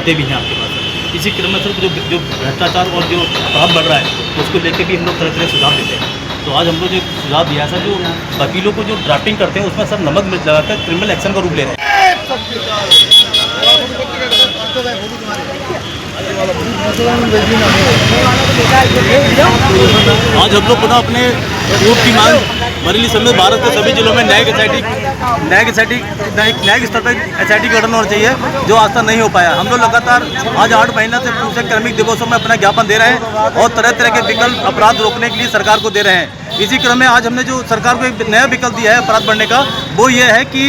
आते भी हैं आपके पास। इसी क्रम में सर जो भ्रष्टाचार और जो अपराध बढ़ रहा है उसको लेकर भी हम लोग तरह तरह सुझाव देते हैं। तो आज हम लोग जो सुझाव दिया है सर, जो वकीलों को जो ड्राफ्टिंग करते हैं उसमें सर नमक मिर्च लगाकर क्रिमिनल एक्शन का रूप ले रहे हैं। आज हम लोग पुनः अपने पूर्व की मांग बरेली समेत भारत के सभी जिलों में न्यायिक स्तर पर SIT का गठन होना चाहिए, जो आज तक नहीं हो पाया। हम लोग लगातार आज 8 महीने से दूसरे क्रमिक दिवसों में अपना ज्ञापन दे रहे हैं और तरह तरह के विकल्प अपराध रोकने के लिए सरकार को दे रहे हैं। इसी क्रम में आज हमने जो सरकार को एक नया विकल्प दिया है अपराध बढ़ने का, वो ये है कि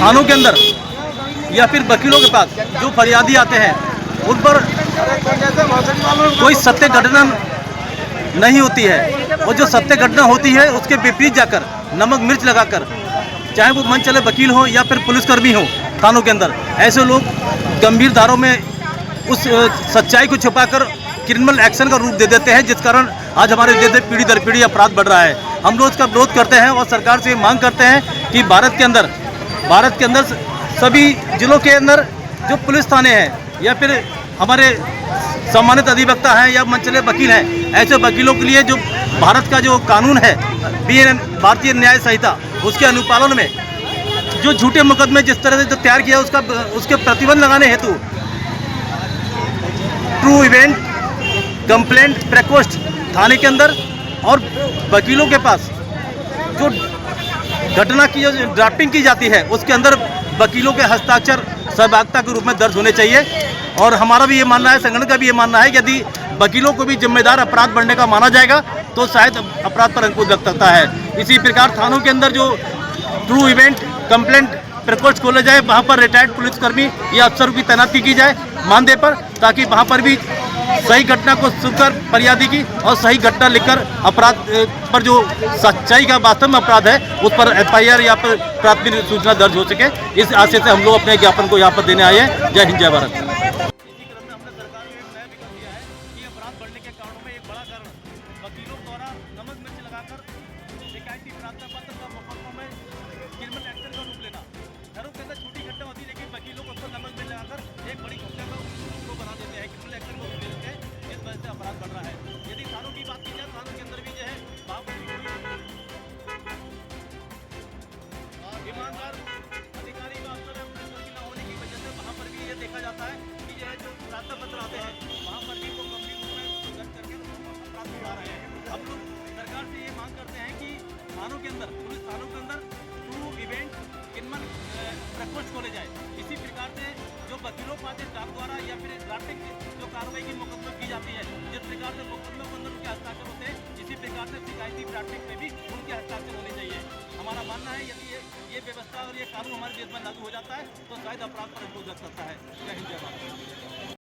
थानों के अंदर या फिर वकीलों के पास जो फरियादी आते हैं उन पर कोई सत्य घटना नहीं होती है, और जो सत्य घटना होती है उसके विपरीत जाकर नमक मिर्च लगाकर, चाहे वो मन चले वकील हो या फिर पुलिसकर्मी हो, थानों के अंदर ऐसे लोग गंभीर धारों में उस सच्चाई को छुपाकर क्रिमिनल एक्शन का रूप दे देते हैं, जिस कारण आज हमारे देश में पीढ़ी दर पीढ़ी अपराध बढ़ रहा है। हम लोग इसका विरोध करते हैं और सरकार से मांग करते हैं कि भारत के अंदर सभी जिलों के अंदर जो पुलिस थाने हैं या फिर हमारे सम्मानित अधिवक्ता हैं या मनचले वकील हैं, ऐसे वकीलों के लिए जो भारत का जो कानून है भारतीय न्याय संहिता, उसके अनुपालन में जो झूठे मुकदमे जिस तरह से जो तैयार किया उसके प्रतिबंध लगाने हेतु ट्रू इवेंट कंप्लेंट प्रकोष्ठ थाने के अंदर और वकीलों के पास जो घटना की जो ड्राफ्टिंग की जाती है उसके अंदर वकीलों के हस्ताक्षर सहभागिता के रूप में दर्ज होने चाहिए। और हमारा भी ये मानना है, संगठन का भी ये मानना है कि यदि वकीलों को भी जिम्मेदार अपराध बढ़ने का माना जाएगा तो शायद अपराध पर अंकुश लग सकता है। इसी प्रकार थानों के अंदर जो ट्रू इवेंट कंप्लेंट प्रकोष्ठ खोले जाए, वहाँ पर रिटायर्ड पुलिसकर्मी या अफसरों की तैनाती की जाए मानदेय पर, ताकि वहाँ पर भी सही घटना को सुनकर फरियादी की और सही घटना लिखकर अपराध पर जो सच्चाई का वास्तव में अपराध है उस पर FIR या फिर प्राथमिक सूचना दर्ज हो सके। इस आशय से हम लोग अपने ज्ञापन को यहाँ पर देने आए हैं। जय हिंद, जय भारत। वकीलों द्वारा नमक मिर्च लगाकर शिकायती प्रार्थना पत्र का मुकदमा में क्रिमिनल एक्शन का रूप लेना। घरों के अंदर छोटी घटना होती है लेकिन वकीलों को नमक मिर्च लगाकर एक बड़ी घटना को बना देते हैं, क्रिमिनल एक्शन को रूप ले देते हैं। इस वजह से अपराध बढ़ रहा है। यदि थानों की बात की जाए, थानों के अंदर भी जो है ईमानदार अधिकारी व अफसर न होने की वजह से वहाँ पर भी ये देखा जाता है कि यह जो प्रार्थना पत्र आते हैं वहाँ पर भी वो गंभीर रूप में दर्ज करके अपराध बढ़ा रहे हैं। हम लोग सरकार से ये मांग करते हैं कि थानों के अंदर, पुलिस थानों के अंदर ट्रू इवेंट क्रिमिनल प्रकोष्ठ खोले जाए। इसी प्रकार से जो वकीलों के पास डाक द्वारा या फिर ड्राफ्टिंग जो कार्रवाई की मुकदमे की जाती है, जिस प्रकार से मुकदमे के अंदर उनके हस्ताक्षर होते हैं, इसी प्रकार से शिकायती ड्राफ्टिंग में भी उनके हस्ताक्षर होने चाहिए। हमारा मानना है यदि ये व्यवस्था और ये कानून हमारे देश में लागू हो जाता है तो शायद अपराध पर अंकुश लग सकता है। जय हिंद, जय भारत।